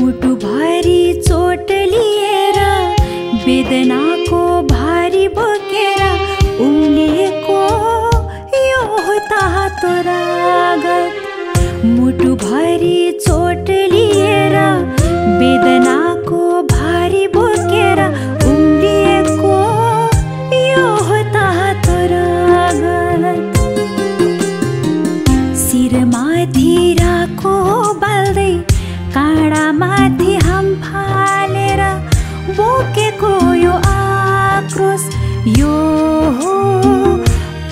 मुटु भारी चोट लिएर वेदनाको भारी बोकेर उम्लिएको यो तातो रागत। मुटु भारी चोट लिएर वेदनाको भारी बोकेर उम्लिएको यो तातो रागत। शिरमाथि राखो बाल्दै काँडामाथि हाम फालेर बोकेको यो आक्रोश यो हो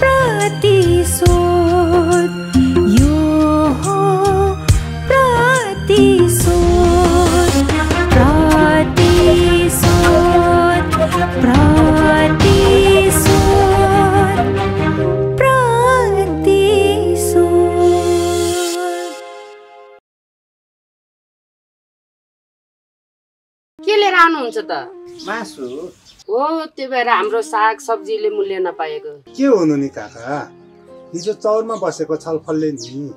प्रतिशोध, यो हो प्रतिशोध, प्रतिशोध, प्रतिशोध, प्रतिशोध। के लिएर आउनुहुन्छ त? मासु हो, त्यो भएर हाम्रो साग सब्जीले मूल्य नपाएको। के हुनु नि काका, हिजो चौरमा बसेको छलफलले नि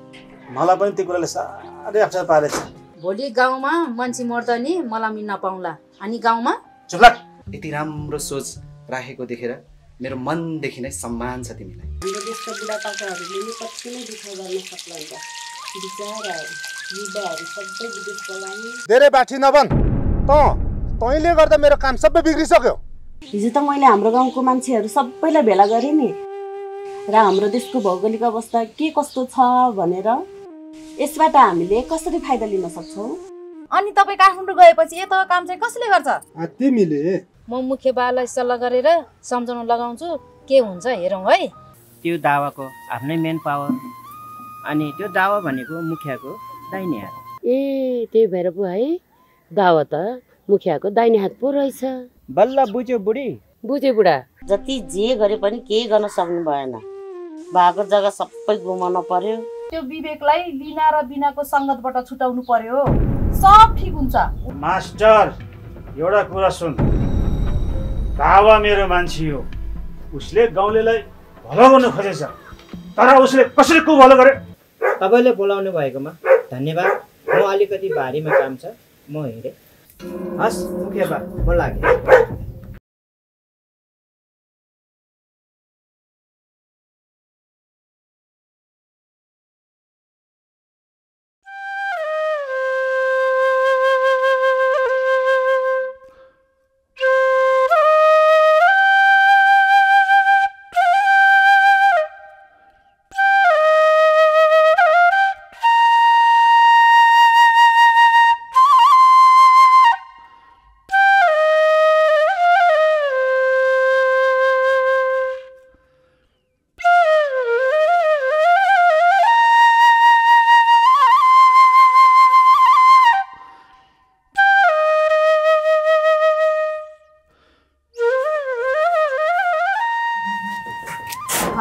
मलाई पनि त्यो कुराले साह्रै अप्ठ्यारो पारेछ। भोलि गाउँमा मान्छे मर्दा नि मलामी नपाउला अनि गाउँमा चुप लाग। यति राम्रो सोच राखेको देखेर मेरो मनदेखि नै सम्मान छ तिमीलाई। हाम्रो देशका बुढापाकाहरूले नि कति नै दुःख गर्न सक्नुहुन्छ। बिचाराहरू युवाहरू सबै विदेश पलाउने। धेरै बाठी नबन। तैँले गर्दा मेरो काम सबै बिग्रिसक्यो। हिजो त मैले हाम्रो गाउँको मान्छेहरू सबैलाई भेला गरेँ नि र हाम्रो देशको भौगोलिक अवस्था के कस्तो छ भनेर यसबाट हामीले कसरी फाइदा लिन सक्छौँ। अनि तपाईँ काठमाडौँ गएपछि यता काम चाहिँ कसले गर्छ? तिमीले? म मुख्य बालाई सल्लाह गरेर सम्झाउन लगाउँछु, के हुन्छ हेरौँ है। त्यो दावाको आफ्नै मेन पावर, अनि त्यो दावा भनेको मुखियाको दाहिने हात। ए त्यही भएर पो है दावा त मुखियाको दाहिने हात पो रहेछ। बल्ल बुझ्यो बुढी। बुझे बुढा, जति जे गरे पनि केही गर्न सक्नु भएन। भएको जग्गा सबै गुमाउन पर्यो। त्यो विवेकलाई लिना र बिनाको सङ्गतबाट छुटाउनु पर्यो, सब ठिक हुन्छ। मास्टर एउटा कुरा सुन, दावा मेरो मान्छे हो, उसले गाउँलेलाई भलो गर्नु खोजेछ, तर उसले कसरी को भलो गरे? तपाईँले बोलाउनु भएकोमा धन्यवाद। म अलिकति भारीमा काम छ, म हिँडेँ। हस् मुखिया बा, म लागेँ।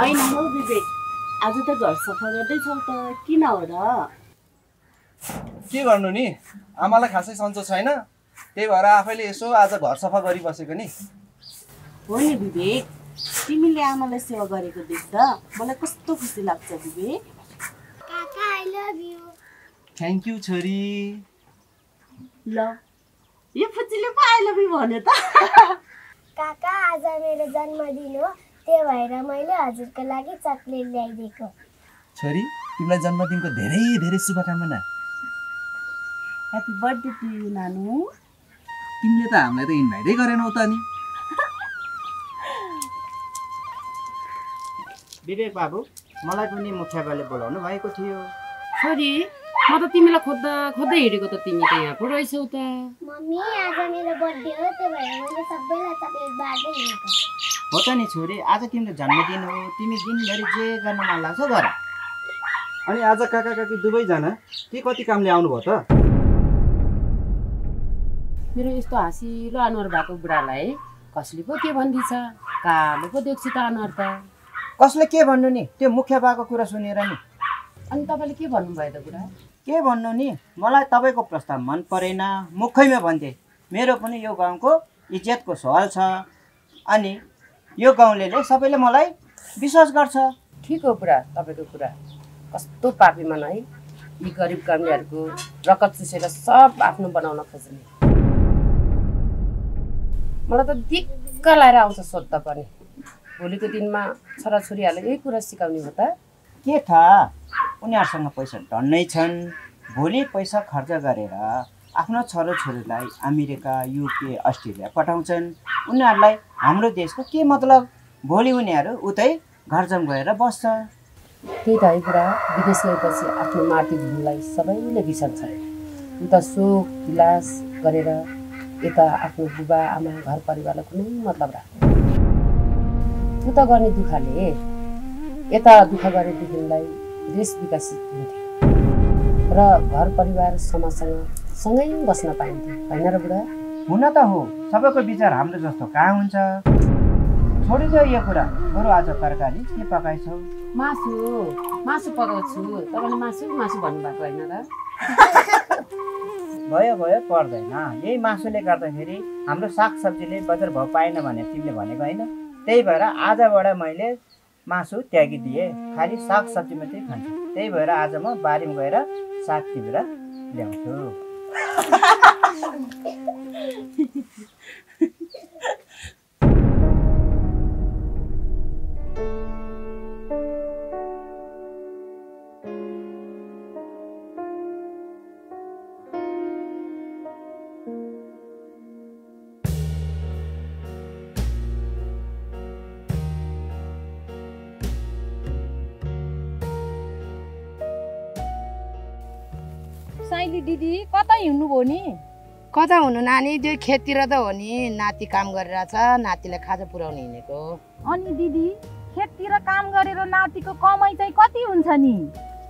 होइन हौ विवेक, आज त घर सफा गर्दैछौ त, किन हो र? के गर्नु नि, आमालाई खासै सन्चो छैन, त्यही भएर आफैले यसो आज घर सफा गरिबसेको नि। हो नि विवेक, तिमीले आमालाई सेवा गरेको देख्दा मलाई कस्तो खुसी लाग्छ विवेक। काका I love you. Thank you छोरी। ल यो फुच्चीले पो आई लभ यु भन्यो त। काका आज मेरो जन्मदिन हो, त्यही भएर मैले हजुरको लागि चकलेट ल्याइदिएको। छोरी, तिमीलाई जन्मदिनको धेरै धेरै शुभकामना। ह्यापी बर्थडे टु यु नानु। तिमीले त हामीलाई त इन्भाइटै गरेनौ त नि। विवेक बाबु, मलाई पनि मुखिया बाले बोलाउनु भएको थियो। छोरी, म त तिमीलाई खोज्दा खोज्दै हिँडेको त, तिमी त यहाँ पो रहेछौ त। मम्मी आज मेरो बर्थडे हो, त्यही भएर मैले सबैलाई चकलेट बाँड्दै हिँडेको। हो त नि छोरी, आज तिम्रो जन्मदिन हो, तिमी दिनभरि जे गर्न मन लाग्छ गर। अनि आज काका काकी दुवैजना के कति कामले आउनुभयो त? मेरो यस्तो हाँसिलो अनुहार भएको बुढालाई कसले पो के भन्दिछ, कालो पो देख्छु त अनुहार त। कसले के भन्नु नि, त्यो मुखिया बाको कुरा सुनेर नि। अनि तपाईँले के भन्नुभयो त बुढा? के भन्नु नि, मलाई तपाईँको प्रस्ताव मन परेन, मुखैमा भन्थे। मेरो पनि यो गाउँको इज्जतको सवाल छ, अनि यो गाउँलेले सबैले मलाई विश्वास गर्छ। ठिक हो बुढा, तपाईँको कुरा कस्तो पापी मन है। यी गरिब कामलेहरूको रगत चुसेर सब आफ्नो बनाउन खोज्ने। मलाई त दिक्क लाएर आउँछ सोध्दा पनि। भोलिको दिनमा छोराछोरीहरूलाई यही कुरा सिकाउने हो त? के थाहा, उनीहरूसँग पैसा डन्नै छन्। भोलि पैसा खर्च गरेर आफ्नो छोराछोरीलाई अमेरिका, युके, अस्ट्रेलिया पठाउँछन्। उनीहरूलाई हाम्रो देशको के मतलब? भोलि उनीहरू उतै घरजम गएर बस्छ। त्यही त है बुढा, विदेश गएपछि आफ्नो मातृभूमिलाई सबैले बिर्सन्छ। उता सुख विलास गरेर यता आफ्नो बुबा आमा घर परिवारलाई कुनै मतलब राख्दैन। उता गर्ने दुःखले यता दुःख गरेदेखिलाई देश विकसित हुन्थ्यो र घर परिवार समाजसँग सँगै बस्न पाइन्थ्यो, होइन र बुढा? हुन त हो, सबैको विचार हाम्रो जस्तो कहाँ हुन्छ। छोडिदेऊ यो कुरा। बरु आज तरकारी के पकाएछौ? मासु पकाउँछु। तपाईँले मासु भन्नुभएको होइन र? भयो पर्दैन। यही मासुले गर्दाखेरि हाम्रो सागसब्जीले बजार भाउ पाएन भने तिमीले भनेको होइन? त्यही भएर आजबाट मैले मासु त्यागिदिएँ, खालि सागसब्जी मात्रै खान्छु। त्यही भएर आज म बारीमा गएर साग टिपेर ल्याउँछु। साइली दिदी कता हिँड्नुभयो नि? कता हुनु नानी, त्यो खेततिर त हो नि। नाति काम गरिरहेछ, नातिलाई खाजा पुर्याउनु हिँडेको। अनि दिदी खेततिर काम गरेर नातिको कमाइ चाहिँ कति हुन्छ नि?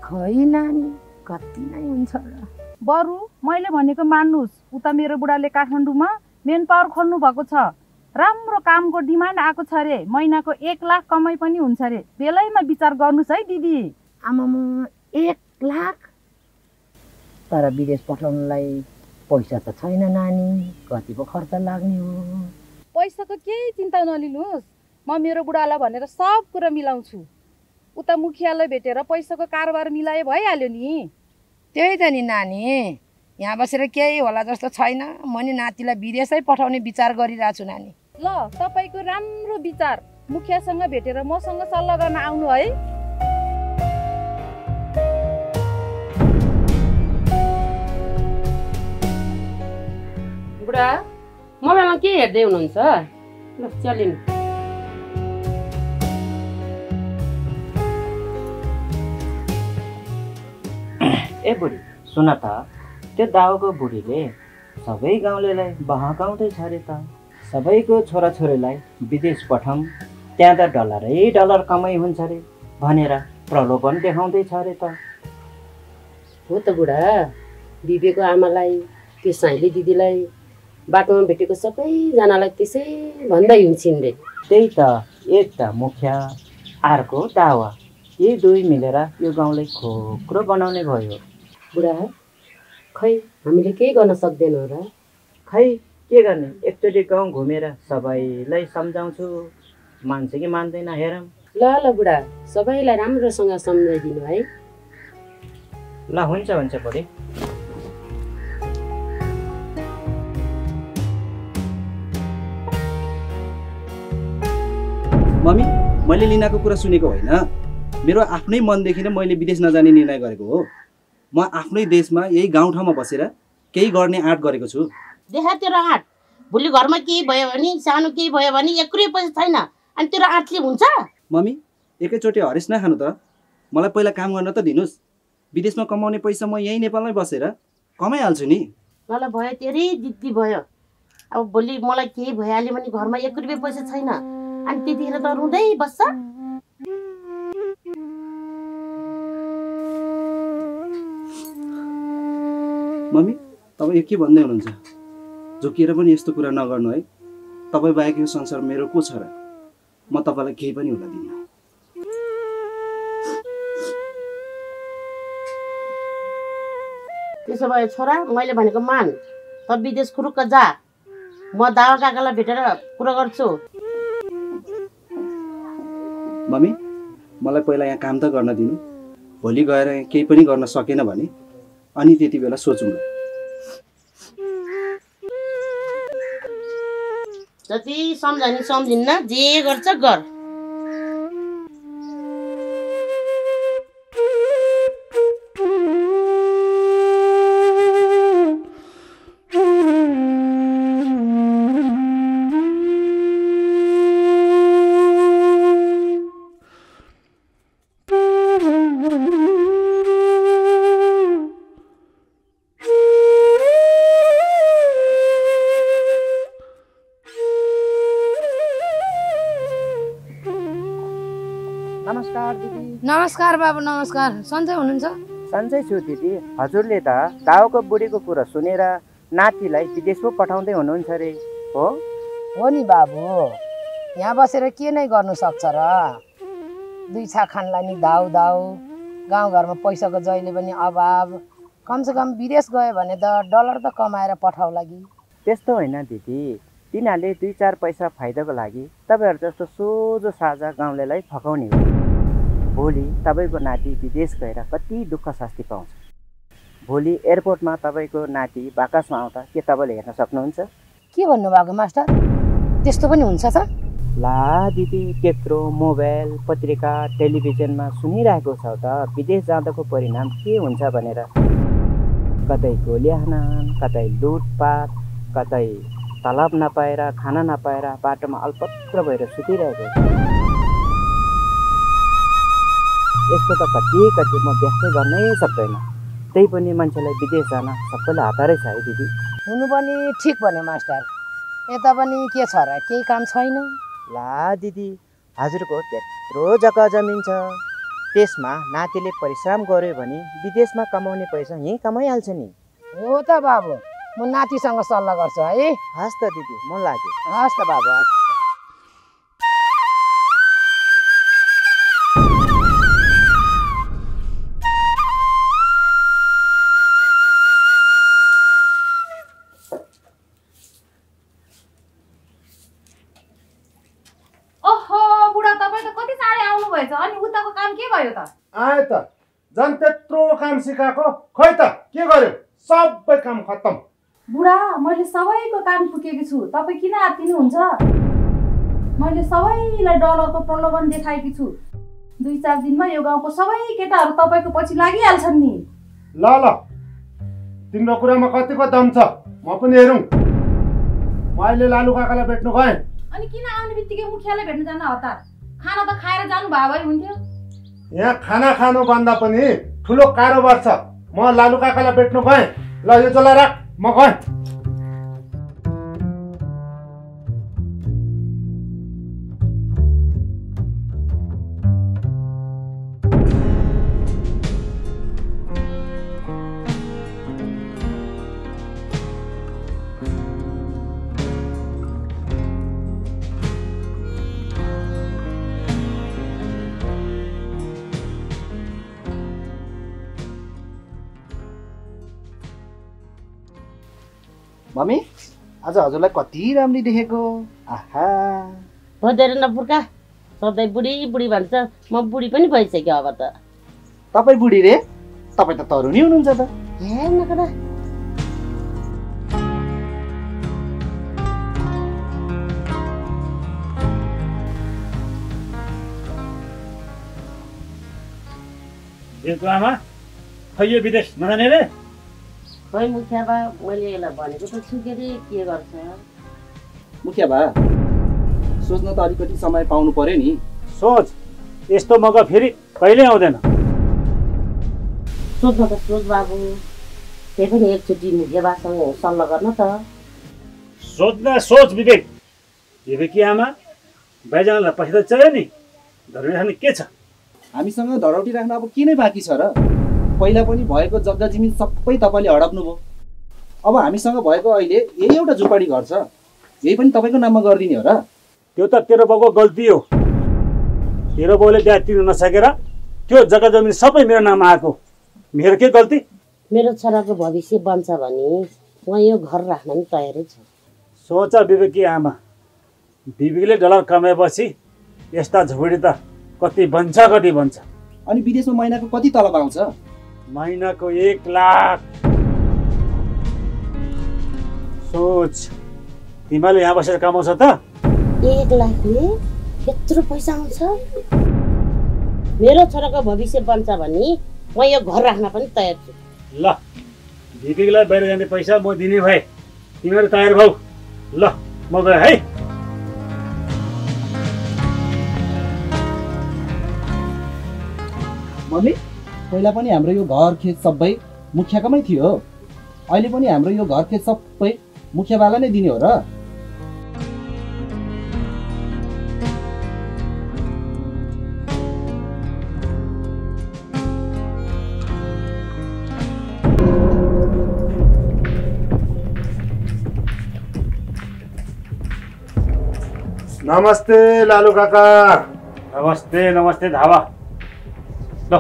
खै नानी, कति नै हुन्छ र। बरु मैले भनेको मान्नुहोस्, उता मेरो बुढाले काठमाडौँमा मेन पावर खोल्नु भएको छ। राम्रो कामको डिमान्ड आएको छ रे। महिनाको 1 लाख कमाइ पनि हुन्छ रे। बेलैमा विचार गर्नुहोस् है दिदी। आमामा, 1 लाख? तर विदेश पठाउनलाई पैसा त छैन नानी, कति पो खर्च लाग्ने हो। पैसाको केही चिन्ता नलिनुहोस्, म मेरो बुढालाई भनेर सब कुरा मिलाउँछु। उता मुखियालाई भेटेर पैसाको कारोबार मिलाए भइहाल्यो नि। त्यही त नि नानी, यहाँ बसेर केही होला जस्तो छैन। म नि नातिलाई विदेशै पठाउने विचार गरिरहेको छु नानी। ल, तपाईँको राम्रो विचार। मुखियासँग भेटेर मसँग सल्लाह गर्न आउनु है। बुढा, मोबाइलमा के हेर्दै हुनुहुन्छ? ल चलिनु। ए बुढी, सुन त, त्यो दाउको बुढीले सबै गाउँलेलाई बहकाउँदैछ अरे त। सबैको छोराछोरीलाई विदेश पठाउँ, त्यहाँ त डलर कमाइ हुन्छ अरे भनेर प्रलोभन देखाउँदैछ अरे त। हो त बुढा, बिबेको आमालाई, त्यो साइली दिदीलाई, बाटोमा भेटेको सबैजनालाई त्यसै भन्दै हिँड्छिन् रे। त्यही त, एक त मुखिया, अर्को दावा, यी दुई मिलेर यो गाउँलाई खोक्रो बनाउने भयो। बुढा, खै हामीले केही गर्न सक्दैनौँ र? खै के गर्ने, एकचोटि गाउँ घुमेर सबैलाई सम्झाउँछु, मान्छ कि मान्दैन हेरौँ। ल बुढा, सबैलाई राम्रोसँग सम्झाइदिनु है। ल हुन्छ बुढी। मम्मी, मैले लिनाको कुरा सुनेको होइन। मेरो आफ्नै मनदेखि नै मैले विदेश नजाने निर्णय गरेको हो। म आफ्नै देशमा यही गाउँठाउँमा बसेर केही गर्ने आँट गरेको छु। देखा तेरो आँट। भोलि घरमा केही भयो भने, सानो केही भयो भने 1 रुपैयाँ पैसा छैन, अनि तेरो आँटले हुन्छ? मम्मी, एकैचोटि हरेस नखानु त। मलाई पहिला काम गर्न त दिनुहोस्। विदेशमा कमाउने पैसा म यहीँ नेपालमै बसेर कमाइहाल्छु नि। मलाई भयो, तेरै जिद्दी भयो। अब भोलि मलाई केही भइहाल्यो भने घरमा 1 रुपैयाँ पैसा छैन, अनि त्यतिखेर त रुँदै बस्छ। मम्मी, तपाईँ के भन्दै हुनुहुन्छ? झुकिएर पनि यस्तो कुरा नगर्नु है। तपाईँ बाहेक यो संसार मेरो को छ र? म तपाईँलाई केही पनि हुन दिन्न। त्यसो भए छोरा, मैले भनेको मान, त विदेश खुरुक्क जा। म दावा काकालाई भेटेर कुरा गर्छु। मम्मी मलाई पहिला यहाँ काम त गर्न दिनु, भोलि गएर केही पनि गर्न सकेन भने अनि त्यति बेला सोचौँला। जति सम्झानी सम्झिन्न, जे गर्छ गर। नमस्कार दिदी। नमस्कार बाबु, नमस्कार। सन्चै हुनुहुन्छ? सन्चै छु दिदी। हजुरले त दाउको बुढीको कुरा सुनेर नातिलाई विदेश पो पठाउँदै हुनुहुन्छ रे, हो? हो नि बाबु, यहाँ बसेर के नै गर्नु सक्छ र? दुई छा खानलाई नि दाउ दाउ, गाउँघरमा पैसाको जहिले पनि अभाव। कमसेकम विदेश गयो भने त डलर त कमाएर पठाउला कि। त्यस्तो होइन दिदी, तिनीहरूले 2-4 पैसा फाइदाको लागि तपाईँहरू जस्तो सोझो साझा गाउँलेलाई फकाउने हो। भोलि तपाईँको नाति विदेश गएर कति दुःख शास्ति पाउँछ। भोलि एयरपोर्टमा तपाईँको नाति बाकसमा आउँदा के तपाईँले हेर्न सक्नुहुन्छ? के भन्नुभएको मास्टर? त्यस्तो पनि हुन्छ त? ला दिदी, त्यत्रो मोबाइल, पत्रिका, टेलिभिजनमा सुनिरहेको छ त विदेश जाँदाको परिणाम के हुन्छ भनेर। कतै गोली हानाहान, कतै लुटपाट, कतै तलब नपाएर, खाना नपाएर बाटोमा अल्पत्र भएर सुतिरहेको छ। यसको त कति म व्यस्तै गर्नै सक्दैन। त्यही पनि मान्छेलाई विदेश जान सबैलाई हतारै छ है दिदी। हुनु पनि ठिक भन्यो मास्टर। यता पनि के छ र, केही काम छैन? ला दिदी, हजुरको त्यत्रो जग्गा जमिन छ, त्यसमा नातिले परिश्रम गर्यो भने विदेशमा कमाउने पैसा यहीँ कमाइहाल्छ नि। हो त बाबु, म नातिसँग सल्लाह गर्छु है। हस् त दिदी, मन लाग्यो। हस् त बाबु। अनि उताको काम के भयो त? आए त झन् त्यत्रो काम सिकाएको, खै त के गर्यो? सबै काम खत्तम। बुढा, मैले सबैको काम फुकेकी छु, तपाईँ किन आत्तिनुहुन्छ? मैले सबैलाई डलरको प्रलोभन देखाएकी छु। 2-4 दिनमा यो गाउँको सबै केटाहरू तपाईँको पछि लागिहाल्छन् नि। ल ल, तिम्रो कुरामा कतिको दम छ म पनि हेरौँ। म अहिले लालु काकालाई भेट्नु गएँ। अनि किन आउने बित्तिकै मुखियालाई भेट्न जान हतार? खाना त खाएर जानु भए भए हुन्थ्यो। यहाँ खाना खानु भन्दा पनि ठुलो कारोबार छ। म लालु काकालाई भेट्नु गएँ। ल यो चला राख, म गएँ। मम्मी, आज हजुरलाई कति राम्री देखेको। आहा, भोदेर नपुर्का, सधैँ बुढी बुढी भन्छ। म बुढी पनि भइसक्यो अब त। तपाईँ बुढी रे? तपाईँ त तरुणी हुनुहुन्छ त। हेर्न कता आमा, खै यो विदेश नजाने रे? खै मुखिया बा, मैले यसलाई भनेको त छु के रे, के गर्छ? मुखिया बा, सोच्न त अलिकति समय पाउनु पर्यो नि। सोच, यस्तो मौका फेरि कहिल्यै आउँदैन। सोध्न त सोच बाबु, त्यही पनि एकचोटि मुखिया बासँग सल्लाह गर्न त। सोच्न सोच विवेक। विवेकी आमा, भाइजनालाई पैसा त चाहियो नि, धरौटी राख्ने के छ? हामीसँग धरौटी राख्न अब के नै बाँकी छ र? पहिला पनि भएको जग्गा जमिन सबै तपाईँले हडप्नुभयो। अब हामीसँग भएको अहिले यही एउटा झुपडी घर छ, यही पनि तपाईँको नाममा गरिदिने हो र? त्यो त तेरो बाउको गल्ती हो। तेरो बाउले बिहा तिर्न नसकेर त्यो जग्गा जमिन सबै मेरो नाममा आएको। मेरो के गल्ती? मेरो छोराको भविष्य बन्छ भने म यो घर राख्न पनि तयारै छु। सोच विवेकी आमा, विवेकले डलर कमाएपछि यस्ता झुपडी त कति बन्छ कति बन्छ। अनि विदेशमा महिनाको कति तलब आउँछ? महिनाको 1 लाख। सोच, तिमीले यहाँ बसेर कमाउँछ त? 1 लाखले यत्रो पैसा आउँछ? मेरो छोराको भविष्य बन्छ भने म यो घर राख्न पनि तयार छु। ल, दिदीलाई बाहिर जाने पैसा म दिने भए तिमीहरू तयार भौ। ल, म गएँ है। मम्मी, पहिला पनि हाम्रो यो घर खेत सबै मुखियाकोमै थियो। अहिले पनि हाम्रो यो घर खेत सबै मुखियावाला नै दिने हो र? नमस्ते लालु काका। नमस्ते नमस्ते धावा। ल,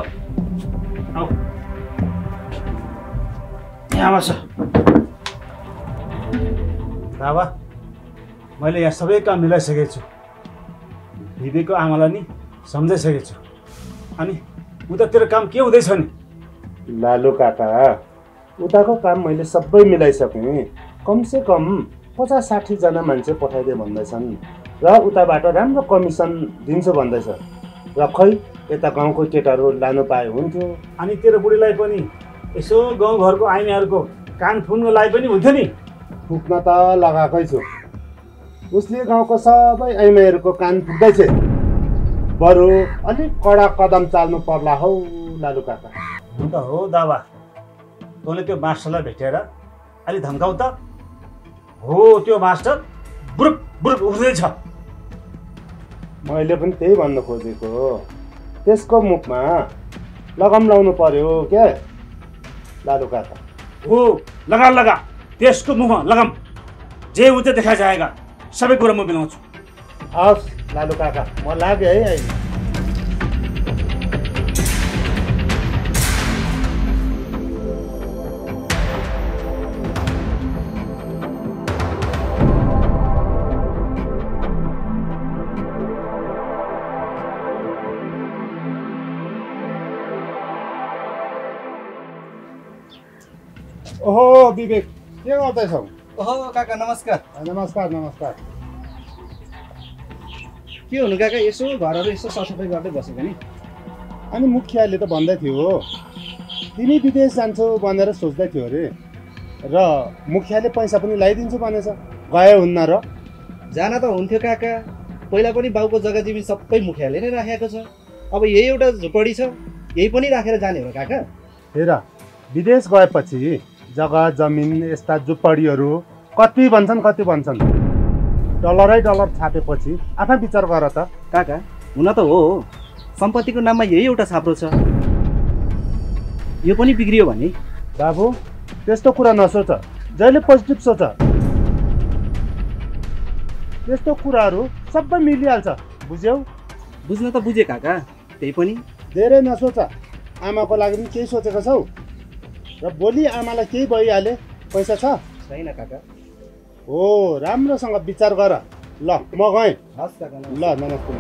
आऊ यहाँ बस। धावा, मैले यहाँ सबै काम मिलाइसकेको छु। दिदीको आमालाई नि सम्झाइसकेको छु। अनि उतातिर काम के हुँदैछ नि? लालु काका, उताको काम मैले सबै मिलाइसकेँ। कमसे कम 50-60 जना मान्छे पठाइदिए भन्दैछन् र उताबाट राम्रो कमिसन दिन्छु भन्दैछ। र खै यता गाउँको केटाहरू लानु पाए हुन्थ्यो। अनि तेरो बुढीलाई पनि यसो गाउँघरको आइमाईहरूको कान फुन्नको लागि पनि हुन्थ्यो नि। फुक्न त लगाएकै छु। उसले गाउँको सबै आइमाईहरूको कान फुक्दैछ। बरु अलिक कडा कदम चाल्नु पर्ला हौ लालु काका। अन्त हो दावा, तँले त्यो मास्टरलाई भेटेर अलि धम्काउ त। हो, त्यो मास्टर बुरुक बुरुक उठ्दैछ। मैले पनि त्यही भन्न खोजेको। त्यसको मुखमा लगाम लाउनु पर्यो क्या लालु काका। हो, लगा लगा त्यसको मुखमा लगाम। जे हुन्छ देखा जाएगा। सबै कुरा म मिलाउँछु। हस् लालु काका, म लाग्यो है अहिले। ओहो विवेक, के गर्दैछौ? ओहो काका, नमस्कार। नमस्कार नमस्कार। के हुनु काका, यसो घरहरू यसो सरसफाइ गर्दै बसेको नि। अनि मुखियाले त भन्दै थियो तिमी विदेश जान्छौ भनेर सोच्दै थियो अरे। र मुखियाले पैसा पनि लगाइदिन्छु भनेछ। गए हुन्न र? जान त हुन्थ्यो काका। पहिला पनि बाउको जग्गा जमिन सबै मुखियाले नै राखेको छ। अब यही एउटा झुपडी छ, यही पनि राखेर जाने हो काका? हेर, विदेश गएपछि जग्गा जमिन यस्ता झुपडीहरू कति भन्छन् कति भन्छन्। डलरै डलर छापेपछि आफै विचार गर त। काका, हुन त हो, सम्पत्तिको नाममा यही एउटा छाप्रो छ। यो पनि बिग्रियो भने? बाबु, त्यस्तो कुरा नसोच। जहिले पोजिटिभ सोच। त्यस्तो कुराहरू सबै मिलिहाल्छ, बुझ्यौ? बुझ्न त बुझेँ काका, त्यही पनि। धेरै नसोच। आमाको लागि पनि केही सोचेको छौ? र भोलि आमालाई केही भइहाले पैसा छ? छैन काका। हो, राम्रोसँग विचार गर। ल, म गएँ। हस् काका। ल, नमस्ते।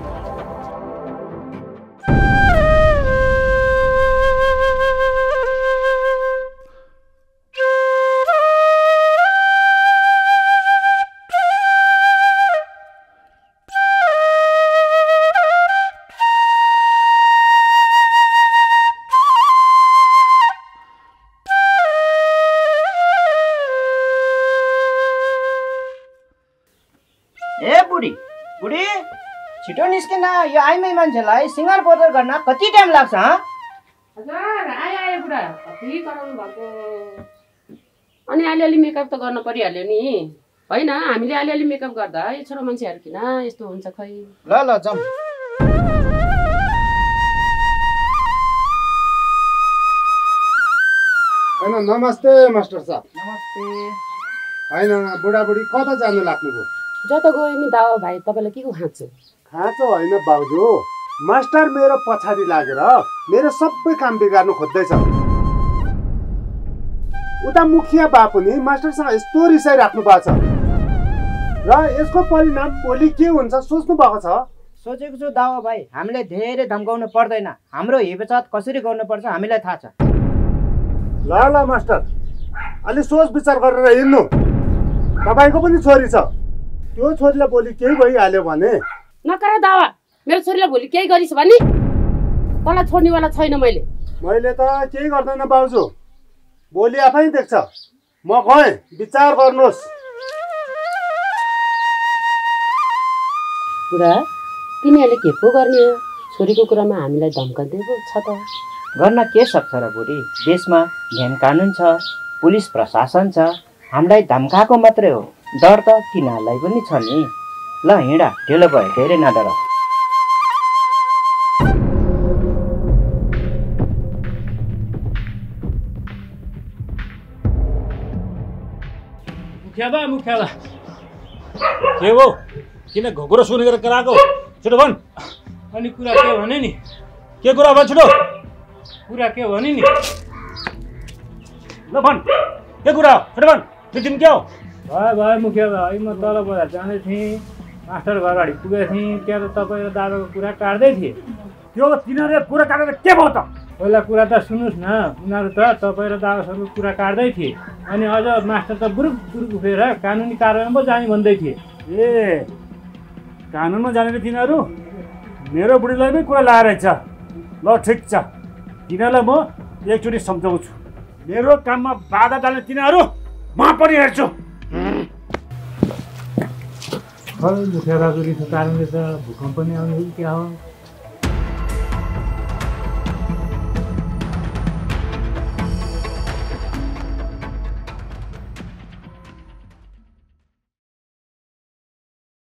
बुढी छिटो निस्किन, यो आइमाई मान्छेलाई सिँगार बदर गर्न कति टाइम लाग्छ? हजुर, आयो बुढा, कति कराउनु भएको। अनि अलिअलि मेकअप त गर्न परिहाल्यो नि। होइन, हामीले अलिअलि मेकअप गर्दा यो छोरो मान्छेहरू किन यस्तो हुन्छ खै। ल ल जाउँ। होइन, नमस्ते मास्टर साहब। नमस्ते। होइन, बुढाबुढी कता जानु लाग्नुभयो? जता गयो नि दावा भाइ, तपाईँलाई के को खाँचो? खाँचो होइन बाउजू, मास्टर मेरो पछाडि लागेर मेरो सबै काम बिगार्नु खोज्दैछ। उता मुखिया बा पनि मास्टरसँग यस्तो रिसाइराख्नु भएको छ। र यसको परिणाम भोलि के हुन्छ सोच्नु भएको छ? सोचेको छु दावा भाइ, हामीले धेरै धम्काउनु पर्दैन। हाम्रो हिफाजत कसरी गर्नुपर्छ हामीलाई थाहा छ। ल ल मास्टर, अलि सोच विचार गरेर हिँड्नु। तपाईँको पनि छोरी छ, त्यो छोरीलाई भोलि केही भइहाल्यो भने नकर दावा, मेरो छोरीलाई भोलि केही गरिस् भने तँलाई छोड्नेवाला छैन। मैले त केही गर्दैन बाउजू, भोलि आफै देख्छ। म गएँ, विचार गर्नुहोस्। बुढा तिमीहरूले के पो गर्ने हो? छोरीको कुरामा हामीलाई धम्काउँदै छ त। गर्न के सक्छ र बुढी? देशमा न्याय कानुन छ, पुलिस प्रशासन छ। हामीलाई धम्काएको मात्रै हो, डर त तिनीहरूलाई पनि छ नि। ल हिँडा, ढिलो भयो, धेरै नडर। मुखिया के हो? किन घोगरो सुनेर कराएको? छिटो भन्। अनि कुरा के भने नि? के कुरा भन् छिटो? कुरा के भने नि? ल भन्, के कुरा छिटो भन्। तिमी के हो? भयो मुखिया भाइ, म तल बजार जाँदै थिएँ, मास्टर घर अगाडि पुगेको थिएँ। त्यहाँ त तपाईँ र दादाको कुरा काट्दै थिएँ। त्यो तिनीहरूले कुरा काटेर के भयो त? पहिला कुरा त सुन्नुहोस् न, उनीहरू त तपाईँ र दादासँग कुरा काट्दै थिए। अनि अझ मास्टर त बुरुक उठेर कानुनी कारवाहीमा पो जाने भन्दै थिए। ए कानुनमा जाने तिनीहरू मेरो बुढीलाई पनि कुरा लाएर छ। ल ठिक छ, तिनीहरूलाई म एकचोटि सम्झाउँछु। मेरो काममा बाधा डाल्ने तिनीहरू म पनि हेर्छु। मुखिया दाजु रिसको कारणले त भूकम्प पनि आउने हो क्या हो?